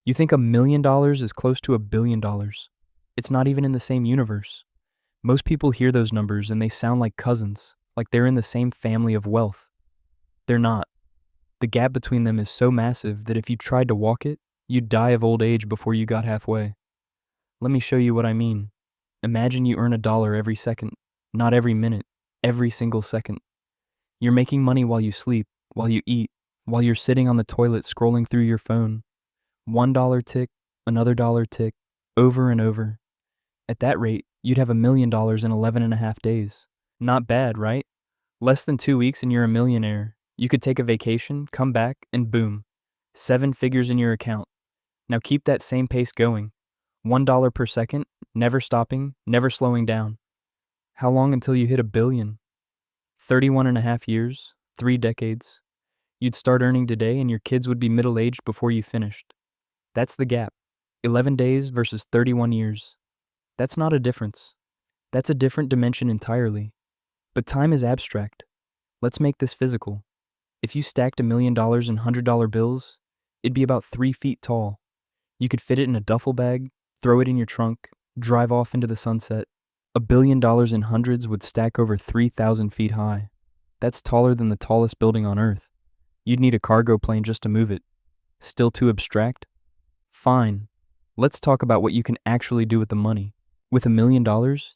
You think $1 million is close to $1 billion. It's not even in the same universe. Most people hear those numbers and they sound like cousins, like they're in the same family of wealth. They're not. The gap between them is so massive that if you tried to walk it, you'd die of old age before you got halfway. Let me show you what I mean. Imagine you earn $1 every second, not every minute, every single second. You're making money while you sleep, while you eat, while you're sitting on the toilet scrolling through your phone. $1 tick, another dollar tick, over and over. At that rate, you'd have $1 million in 11 and a half days. Not bad, right? Less than 2 weeks and you're a millionaire. You could take a vacation, come back, and boom, 7 figures in your account. Now keep that same pace going. $1 per second, never stopping, never slowing down. How long until you hit a billion? 31 and a half years, 3 decades. You'd start earning today and your kids would be middle-aged before you finished. That's the gap. 11 days versus 31 years. That's not a difference. That's a different dimension entirely. But time is abstract. Let's make this physical. If you stacked $1 million in $100 bills, it'd be about 3 feet tall. You could fit it in a duffel bag, throw it in your trunk, drive off into the sunset. $1 billion in hundreds would stack over 3,000 feet high. That's taller than the tallest building on Earth. You'd need a cargo plane just to move it. Still too abstract? Fine. Let's talk about what you can actually do with the money. With $1 million,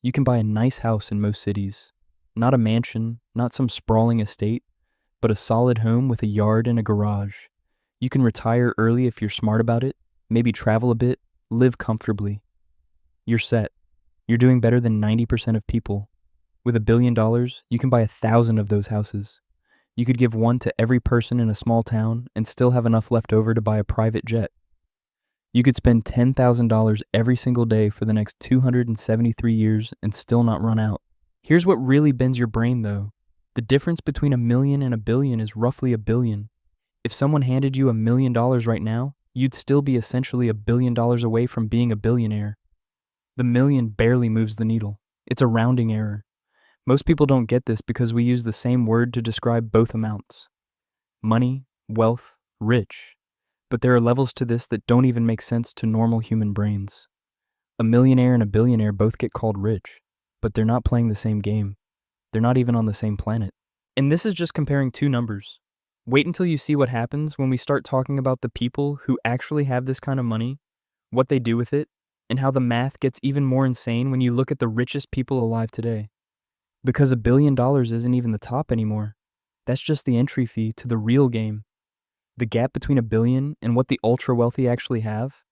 you can buy a nice house in most cities. Not a mansion, not some sprawling estate, but a solid home with a yard and a garage. You can retire early if you're smart about it, maybe travel a bit, live comfortably. You're set. You're doing better than 90% of people. With $1 billion, you can buy 1,000 of those houses. You could give one to every person in a small town and still have enough left over to buy a private jet. You could spend $10,000 every single day for the next 273 years and still not run out. Here's what really bends your brain though. The difference between a million and a billion is roughly a billion. If someone handed you $1 million right now, you'd still be essentially $1 billion away from being a billionaire. The million barely moves the needle. It's a rounding error. Most people don't get this because we use the same word to describe both amounts. Money, wealth, rich. But there are levels to this that don't even make sense to normal human brains. A millionaire and a billionaire both get called rich, but they're not playing the same game. They're not even on the same planet. And this is just comparing two numbers. Wait until you see what happens when we start talking about the people who actually have this kind of money, what they do with it, and how the math gets even more insane when you look at the richest people alive today. Because $1 billion isn't even the top anymore. That's just the entry fee to the real game. The gap between a billion and what the ultra-wealthy actually have,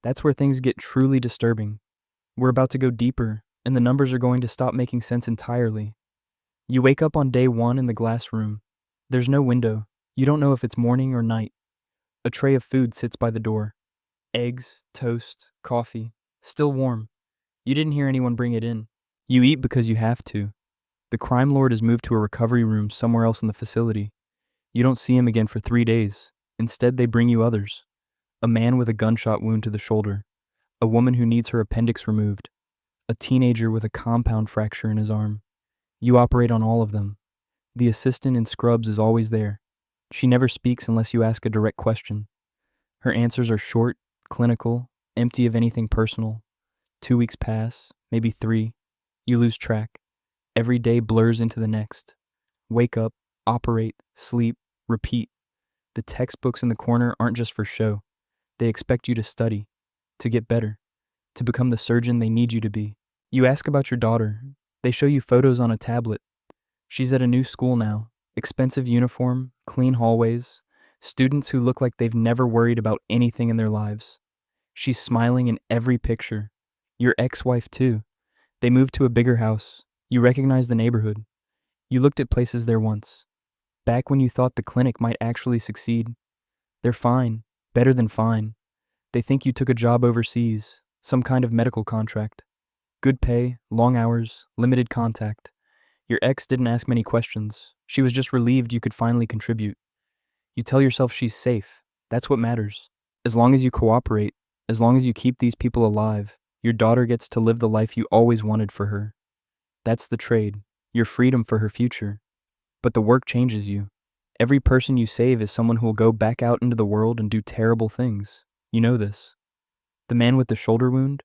that's where things get truly disturbing. We're about to go deeper, and the numbers are going to stop making sense entirely. You wake up on day one in the glass room. There's no window. You don't know if it's morning or night. A tray of food sits by the door. Eggs, toast, coffee, still warm. You didn't hear anyone bring it in. You eat because you have to. The crime lord has moved to a recovery room somewhere else in the facility. You don't see him again for 3 days. Instead, they bring you others. A man with a gunshot wound to the shoulder. A woman who needs her appendix removed. A teenager with a compound fracture in his arm. You operate on all of them. The assistant in scrubs is always there. She never speaks unless you ask a direct question. Her answers are short, clinical, empty of anything personal. 2 weeks pass, maybe 3. You lose track. Every day blurs into the next. Wake up, operate, sleep, repeat. The textbooks in the corner aren't just for show. They expect you to study, to get better, to become the surgeon they need you to be. You ask about your daughter. They show you photos on a tablet. She's at a new school now. Expensive uniform, clean hallways, students who look like they've never worried about anything in their lives. She's smiling in every picture. Your ex-wife too. They moved to a bigger house. You recognize the neighborhood. You looked at places there once. Back when you thought the clinic might actually succeed. They're fine, better than fine. They think you took a job overseas, some kind of medical contract. Good pay, long hours, limited contact. Your ex didn't ask many questions. She was just relieved you could finally contribute. You tell yourself she's safe. That's what matters. As long as you cooperate, as long as you keep these people alive, your daughter gets to live the life you always wanted for her. That's the trade, your freedom for her future. But the work changes you. Every person you save is someone who will go back out into the world and do terrible things. You know this. The man with the shoulder wound?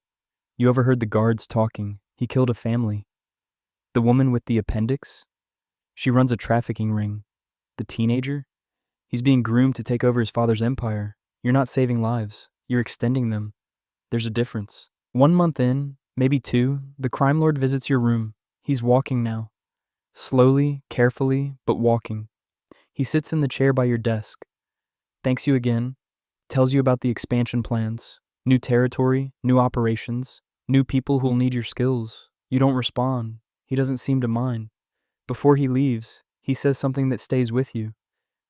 You overheard the guards talking. He killed a family. The woman with the appendix? She runs a trafficking ring. The teenager? He's being groomed to take over his father's empire. You're not saving lives. You're extending them. There's a difference. 1 month in, maybe 2, the crime lord visits your room. He's walking now. Slowly, carefully, but walking. He sits in the chair by your desk. Thanks you again. Tells you about the expansion plans. New territory, new operations, new people who'll need your skills. You don't respond. He doesn't seem to mind. Before he leaves, he says something that stays with you.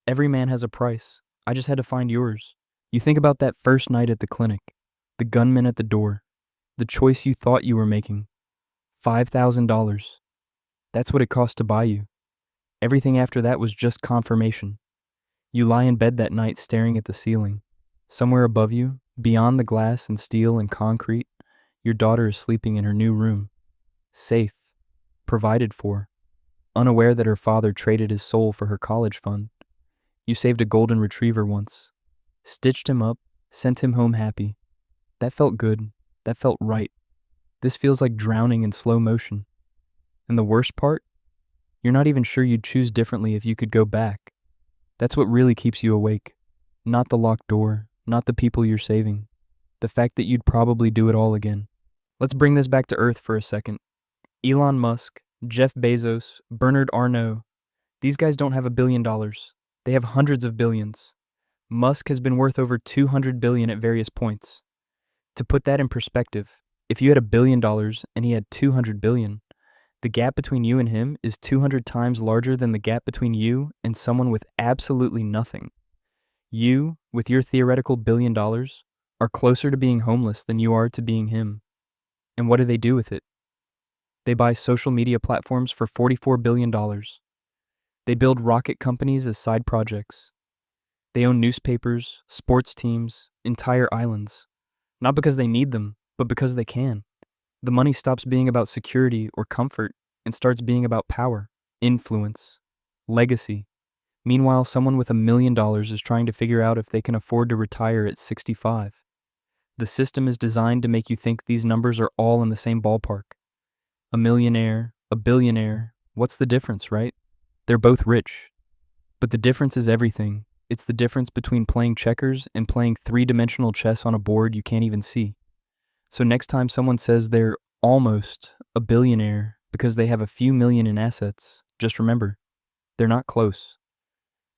Every man has a price. I just had to find yours. You think about that first night at the clinic. The gunman at the door. The choice you thought you were making. $5,000. That's what it cost to buy you. Everything after that was just confirmation. You lie in bed that night staring at the ceiling. Somewhere above you, beyond the glass and steel and concrete, your daughter is sleeping in her new room. Safe. Provided for. Unaware that her father traded his soul for her college fund. You saved a golden retriever once. Stitched him up, sent him home happy. That felt good. That felt right. This feels like drowning in slow motion. And the worst part? You're not even sure you'd choose differently if you could go back. That's what really keeps you awake. Not the locked door, not the people you're saving. The fact that you'd probably do it all again. Let's bring this back to Earth for a second. Elon Musk, Jeff Bezos, Bernard Arnault. These guys don't have $1 billion. They have hundreds of billions. Musk has been worth over $200 billion at various points. To put that in perspective, if you had $1 billion and he had $200 billion, the gap between you and him is 200 times larger than the gap between you and someone with absolutely nothing. You, with your theoretical $1 billion, are closer to being homeless than you are to being him. And what do they do with it? They buy social media platforms for $44 billion. They build rocket companies as side projects. They own newspapers, sports teams, entire islands. Not because they need them, but because they can. The money stops being about security or comfort and starts being about power, influence, legacy. Meanwhile, someone with $1 million is trying to figure out if they can afford to retire at 65. The system is designed to make you think these numbers are all in the same ballpark. A millionaire, a billionaire, what's the difference, right? They're both rich. But the difference is everything. It's the difference between playing checkers and playing three-dimensional chess on a board you can't even see. So next time someone says they're almost a billionaire because they have a few million in assets, just remember, they're not close.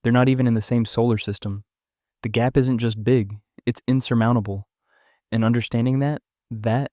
They're not even in the same solar system. The gap isn't just big, it's insurmountable. And understanding that